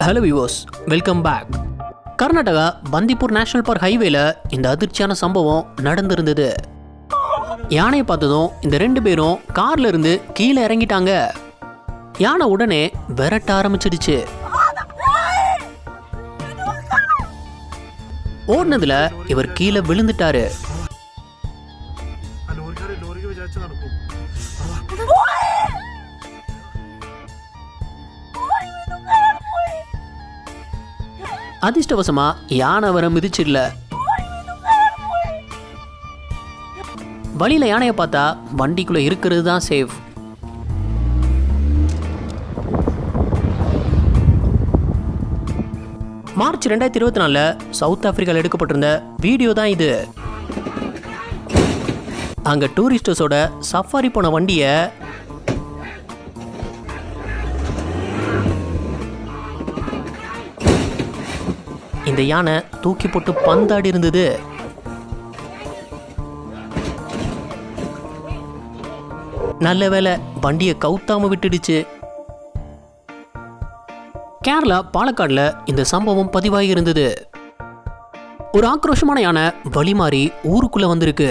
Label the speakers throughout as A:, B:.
A: Hello viewers, welcome back. Karnataka Bandipur national park ஹைவேல இந்த அதிர்ச்சியான சம்பவம் நடந்திருந்தது. யானையை பார்த்ததும் இந்த 2 பேரும் கார்ல இருந்து கீழே இறங்கிட்டாங்க. யானை உடனே விரட்ட ஆரம்பிச்சிடுச்சு. ஓடுனதுல இவர் கீழே விழுந்துட்டாரு. அதிர்ஷ்டவசமா யானை வர மிதிச்சிடல. வழியில யானையை பார்த்தா வண்டிக்குள்ள இருக்கிறது தான் சேஃப். மார்ச் 2024 சவுத் ஆப்பிரிக்காவில் எடுக்கப்பட்டிருந்த வீடியோ தான் இது. அங்க டூரிஸ்டர்ஸோட சஃபாரி போன வண்டியை இந்த யானை தூக்கி போட்டு பந்தாடி இருந்தது. நல்ல வேளை வண்டியை கவுத்தாம விட்டுடுச்சு. கேரளா பாலக்காடுல இந்த சம்பவம் பதிவாகி இருந்தது. ஒரு ஆக்ரோஷமான யானை வழி மாறி ஊருக்குள்ள வந்திருக்கு.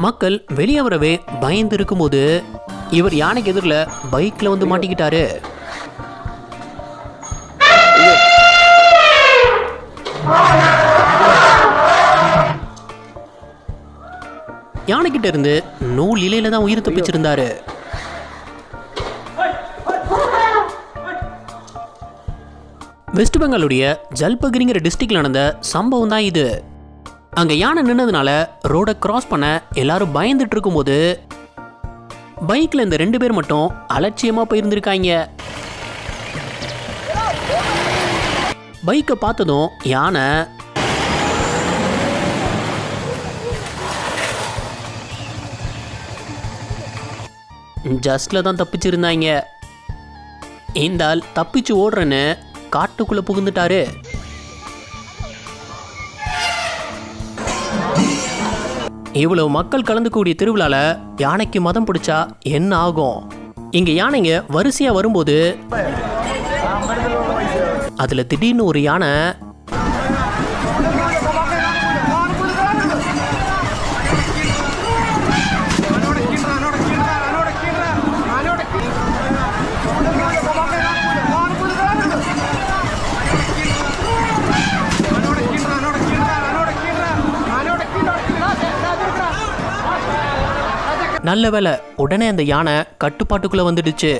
A: மக்கள் வெளியே வரவே பயந்து இருக்கும்போது இவர் யானைக்கு எதிரில் பைக்ல வந்து மாட்டிக்கிட்டாரு. யானைக்கிட்ட இருந்து நூல் இலையில தான் உயிர் தப்பிச்சிருந்தாரு. வெஸ்ட் பெங்காலுடைய ஜல்பகிரிங்கிற டிஸ்ட்ரிக்ட்ல நடந்த சம்பவம் தான் இது. அங்க யானை நின்னதுனால ரோட கிராஸ் பண்ண எல்லாரும் பயந்துட்டு இருக்கும்போது பைக்ல இந்த 2 பேர் மட்டும் அலட்சியமா போயிருந்திருக்காங்க. பைக்கை பார்த்ததும் யானை ஜஸ்ட்ல தான் தப்பிச்சிருந்தாங்க. இந்த ஆள் தப்பிச்சு ஓடுறேன்னு காட்டுக்குள்ள புகுந்துட்டாரு. இவ்வளவு மக்கள் கலந்துக்கூடிய திருவிழால யானைக்கு மதம் பிடிச்சா என்ன ஆகும்? இங்க யானைங்க வரிசையா வரும்போது அதுல திடீர்னு ஒரு யானை நல்ல வேளை உடனே அந்த யானை கட்டுப்பாட்டுக்குள்ள வந்துடுச்சு.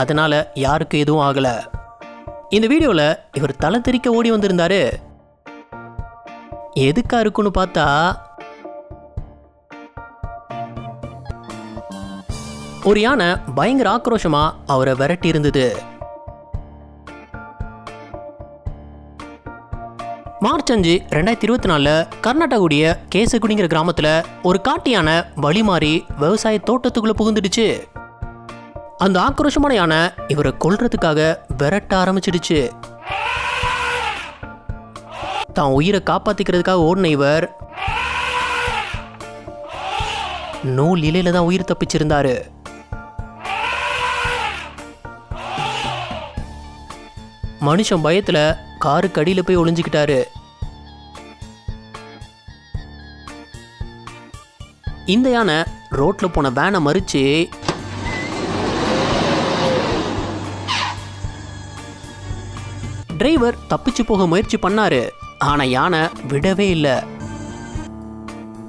A: அதனால யாருக்கு எதுவும் ஆகல. இந்த வீடியோல இவர் தலை தெறிக்க ஓடி வந்திருந்தாரு. எதுக்கா இருக்குன்னு பார்த்தா ஒரு யானை பயங்கர ஆக்ரோஷமா அவரை விரட்டி இருந்தது. மார்ச் 5, 2024 கர்நாடகாவுடைய கேசகுடிங்கிற கிராமத்துல ஒரு காட்டு யானை வழி மாறி விவசாய தோட்டத்துக்குள்ள புகுந்துடுச்சு. அந்த ஆக்ரோஷமான யானை இவரை கொல்றதுக்காக விரட்ட ஆரம்பிச்சிடுச்சு. தான் உயிரை காப்பாத்திக்கிறதுக்காக ஓடின இவர் நூல் இலையில தான் உயிர் தப்பிச்சிருந்தாரு. மனுஷன் பயத்துல காருக்கு அடியில போய் ஒளிஞ்சுக்கிட்டாரு. இந்த யானை ரோட்ல போன வேனை மறிச்சு டிரைவர் தப்பிச்சு போக முயற்சி பண்ணாரு. ஆனா யானை விடவே இல்லை.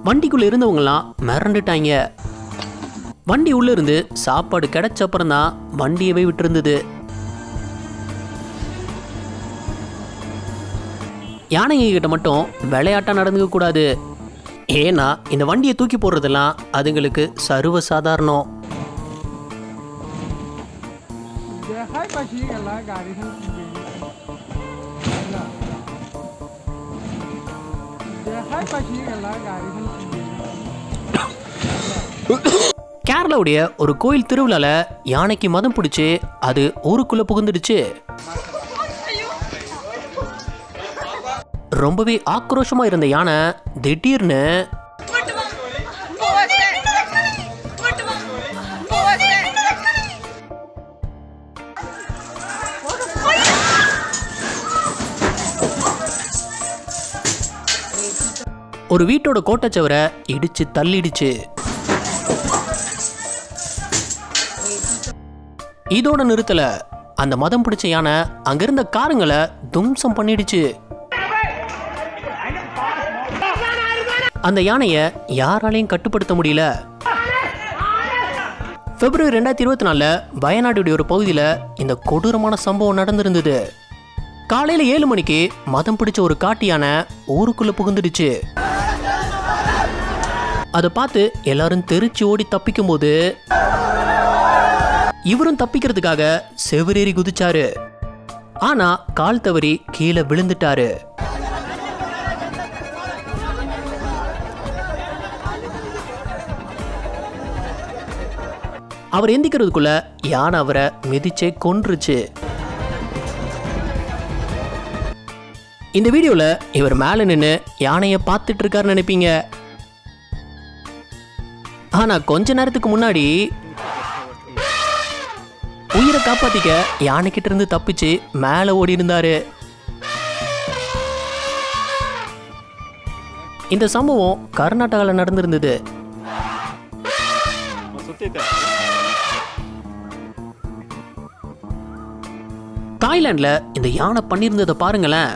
A: வண்டிக்குள்ள இருந்தவங்கலாம் மிரண்டுட்டாங்க. வண்டி உள்ள இருந்து சாப்பாடு கிடைச்ச அப்புறம் தான் வண்டியவே விட்டுருந்தது. யானைங்க கிட்ட மட்டும் விளையாட்டா நடந்துக்க கூடாது. ஏன்னா இந்த வண்டியை தூக்கி போடுறதெல்லாம் அதுங்களுக்கு சர்வ சாதாரணம். கேரளாவுடைய ஒரு கோயில் திருவிழால யானைக்கு மதம் பிடிச்சு அது ஊருக்குள்ள புகுந்துடுச்சு. ரொம்பவே ஆக்ரோஷமா இருந்த யானை திடீர்னு ஒரு வீட்டோட கோட்டைச்சவரை இடிச்சு தள்ளிடுச்சு. இதோட நிறுத்தல, அந்த மதம் பிடிச்ச யானை அங்கிருந்த காருங்களை தும்சம் பண்ணிடுச்சு. அந்த யானையை யாராலையும் கட்டுப்படுத்த முடியல. பிப்ரவரி 2024 வயநாடுடைய ஒரு பகுதியில் இந்த கொடூரமான சம்பவம் நடந்திருந்தது. காலையில் 7 மணிக்கு மதம் பிடிச்ச ஒரு காட்டு யானை ஊருக்குள்ள புகுந்துடுச்சு. அதை பார்த்து எல்லாரும் தெரிச்சு ஓடி தப்பிக்கும் போது இவரும் தப்பிக்கிறதுக்காக செவரேறி குதிச்சாரு. ஆனா கால் தவறி கீழே விழுந்துட்டாரு. அவர் எந்திக்கிறதுக்குள்ள யானை அவரை மிதிச்சே கொன்றுச்சு. இந்த வீடியோல இவர் மேல நின்று யானையை பார்த்துட்டு இருக்காருன்னு நினைப்பீங்க. ஆனா கொஞ்ச நேரத்துக்கு முன்னாடி உயிரை காப்பாத்திக்க யானை கிட்ட இருந்து தப்பிச்சு மேல ஓடி இருந்தாரு. இந்த சம்பவம் கர்நாடகாவில் நடந்திருந்தது. தாய்லாந்துல இந்த யானை பண்ணியிருந்ததை பாருங்களேன்.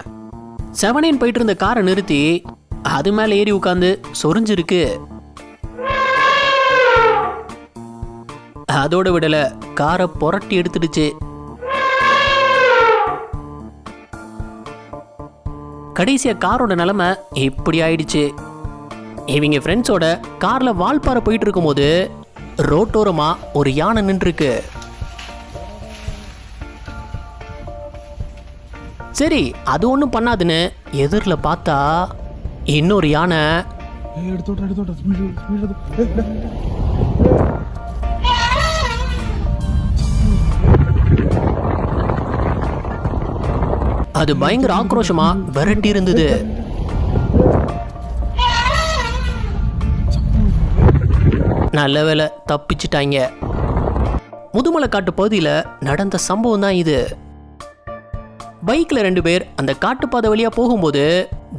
A: 7 போயிட்டு இருந்த காரை நிறுத்தி அது மேல ஏறி உட்காந்து சொரிஞ்சிருக்கு. அதோட விடல, காரை புரட்டி எடுத்துடுச்சு. கடைசியா காரோட நிலைமை இப்படி ஆயிடுச்சு. இவங்க ஃப்ரெண்ட்ஸோட கார்ல வால்பாறை போயிட்டு இருக்கும் போது ரோட்டோரமா ஒரு யானை நின்றுருக்கு. சரி, அது ஒன்றும் பண்ணாதுன்னு எதிரில் பார்த்தா இன்னொரு யானை அது பயங்கர ஆக்ரோஷமா விரட்டி இருந்தது. நல்ல வேளை தப்பிச்சிட்டாங்க. முதுமலைக்காட்டு பகுதியில் நடந்த சம்பவம் தான் இது. பைக்ல 2 பேர் அந்த காட்டுப்பாதை வழியா போகும்போது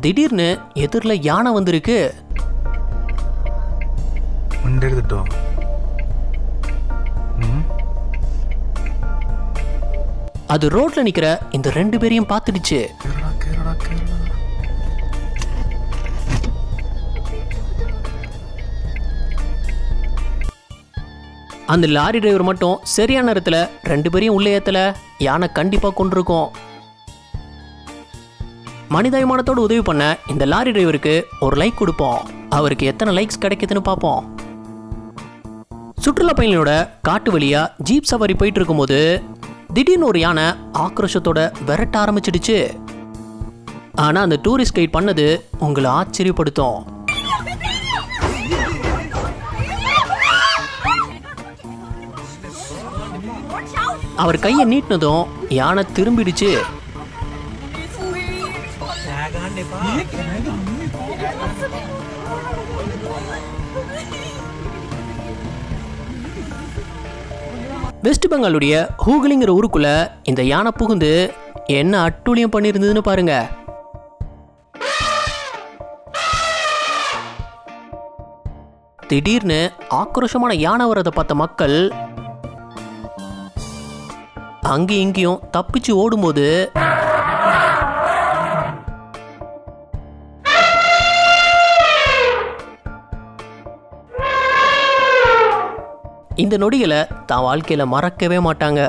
A: திடீர்னு எதிரில் யானை வந்திருக்கு. அது ரோட்ல நிக்கிற இந்த 2 பேரையும் பார்த்துடுச்சு. அந்த லாரி டிரைவர் மட்டும் சரியான நேரத்துல 2 பேரையும் உள்ளே ஏத்தல. யானை கண்டிப்பா கொண்டிருக்கும். மனிதாபிமானத்தோடு உதவி பண்ண இந்த லாரி டிரைவருக்கு ஒரு லைக் கொடுப்போம். அவருக்கு எத்தனை லைக்ஸ் கிடைக்குதுன்னு பார்ப்போம். சுற்றுலா பயணிகளோட காட்டு வழியா ஜீப் சவாரி போயிட்டு இருக்கும்போது திடீர்னு ஒரு யானை ஆக்ரோஷத்தோட விரட்ட ஆரம்பிச்சிடுச்சு. ஆனா அந்த டூரிஸ்ட் கைட் பண்ணது உங்களை ஆச்சரியப்படுத்தும். அவர் கையை நீட்டினதும் யானை திரும்பிடுச்சு. வெஸ்ட் பெங்காலுடைய ஹூக்லிங்கிற ஊருக்குள்ள இந்த யானை புகுந்து என்ன அட்டூழியம் பண்ணியிருந்ததுன்னு பாருங்க. திடீர்னு ஆக்ரோஷமான யானை வரதை பார்த்த மக்கள் அங்கேயும் இங்கேயும் தப்பிச்சு ஓடும்போது இந்த நொடிகளை தான் வாழ்க்கையில மறக்கவே மாட்டாங்க.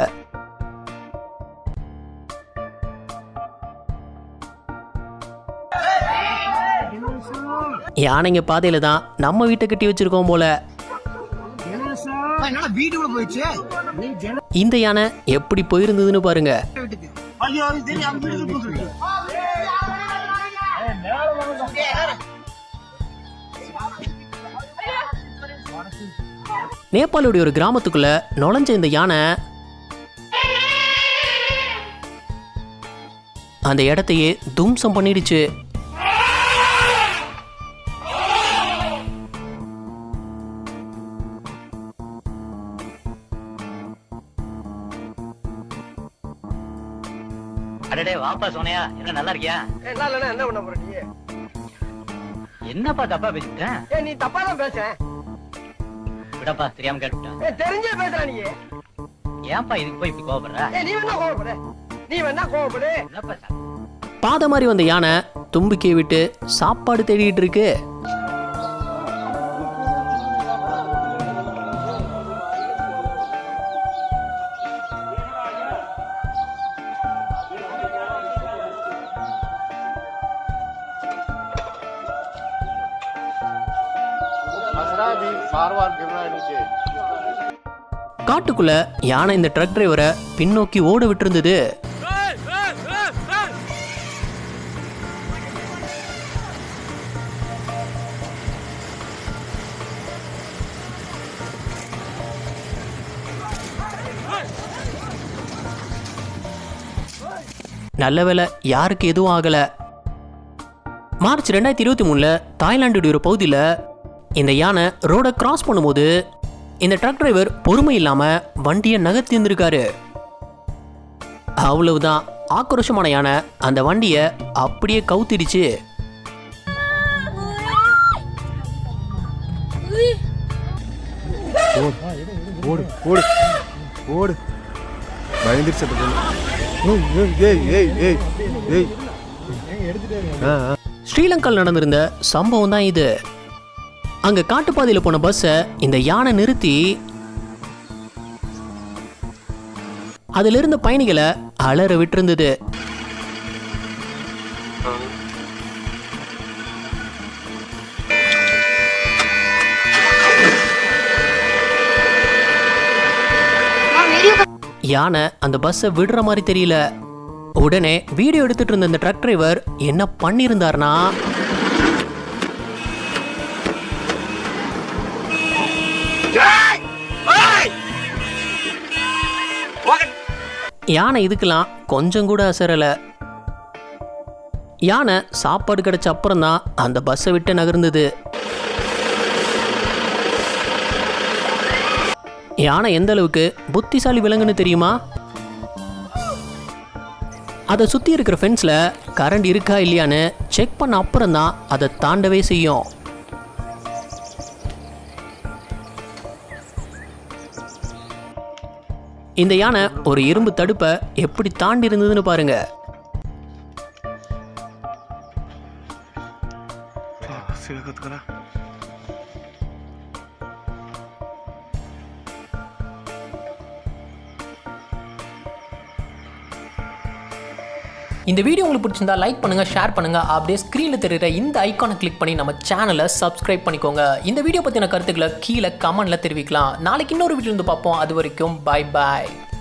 A: யானைங்க பாதையில தான் நம்ம வீட்டை கட்டி வச்சிருக்கோம் போல. இந்த யானை எப்படி போயிருந்ததுன்னு பாருங்க. நேபாளுடைய ஒரு கிராமத்துக்குள்ள நுழைஞ்ச இந்த யானை அந்த இடத்தையே தும்சம் பண்ணிடுச்சு.
B: அடடே வாப்பா சோனியா, என்ன நல்லா இருக்கியா?
C: என்ன பண்ண போற நீ?
B: என்னப்பா தப்பா பேசிட்டேன்?
C: நீ தப்பா தான் பேச.
B: விடப்பா, தெரியாம கேட்டுட்டேன்.
C: தெரிஞ்சே பேசுற நீ.
B: ஏன்பா இதுக்கு போய் இப்படி கோவப்படுற?
C: நீ வேணா கோவப்படு.
B: என்னப்பா சார்?
A: பாத மாதிரி வந்த யானை தும்பிக்கையை விட்டு சாப்பாடு தேடிட்டு இருக்கு. காட்டுக்குள்ள யானை இந்த ட்ரக் டிரைவரை பின்னோக்கி ஓட விட்டிருந்தது. நல்ல வேளை யாருக்கு எதுவும் ஆகல. மார்ச் 2023 தாய்லாந்து ஒரு பகுதியில் இந்த யானை ரோடை கிராஸ் பண்ணும்போது இந்த ட்ரக் டிரைவர் பொறுமை இல்லாம வண்டியை நகர்த்தி இருந்திருக்காரு. அவ்வளவுதான், ஆக்ரோஷமான யானை அந்த வண்டியை அப்படியே கவுத்திடுச்சு. ஸ்ரீலங்காவில் நடந்திருந்த சம்பவம் தான் இது. அங்க காட்டுப்பாதையில் போன பஸ்ஸை இந்த யானை நிறுத்தி அதில் இருந்த பயணிகளை அலற விட்டிருந்தது. யானை அந்த பஸ்ஸை விடுற மாதிரி தெரியல. உடனே வீடியோ எடுத்துட்டு இருந்த இந்த ட்ரக் டிரைவர் என்ன பண்ணியிருந்தார்னா, யானை இதுக்கெல்லாம் கொஞ்சம் கூட அசரல. யானை சாப்பாடு கிடைச்ச அப்புறம் தான் அந்த பஸ்ஸை விட்டு நகர்ந்தது. யானை எந்த அளவுக்கு புத்திசாலி விலங்குன்னு தெரியுமா? அதை சுற்றி இருக்கிற ஃபென்ஸில் கரண்ட் இருக்கா இல்லையான்னு செக் பண்ண அப்புறம் தான் அதை தாண்டவே செய்யும். இந்த யானை ஒரு இரும்பு தடுப்பை எப்படி தாண்டி இருந்ததுன்னு பாருங்க. இந்த வீடியோ உங்களுக்கு பிடிச்சிருந்தா லைக் பண்ணுங்க, ஷேர் பண்ணுங்க. அப்படியே ஸ்க்ரீனில் தெரியுற இந்த ஐக்கானை கிளிக் பண்ணி நம்ம சேனலை சப்ஸ்கிரைப் பண்ணிக்கோங்க. இந்த வீடியோ பற்றின கருத்துக்களை கீழே கமெண்ட்ல தெரிவிக்கலாம். நாளைக்கு இன்னொரு வீடியோ இருந்து பார்ப்போம். அது வரைக்கும் பாய் பாய்.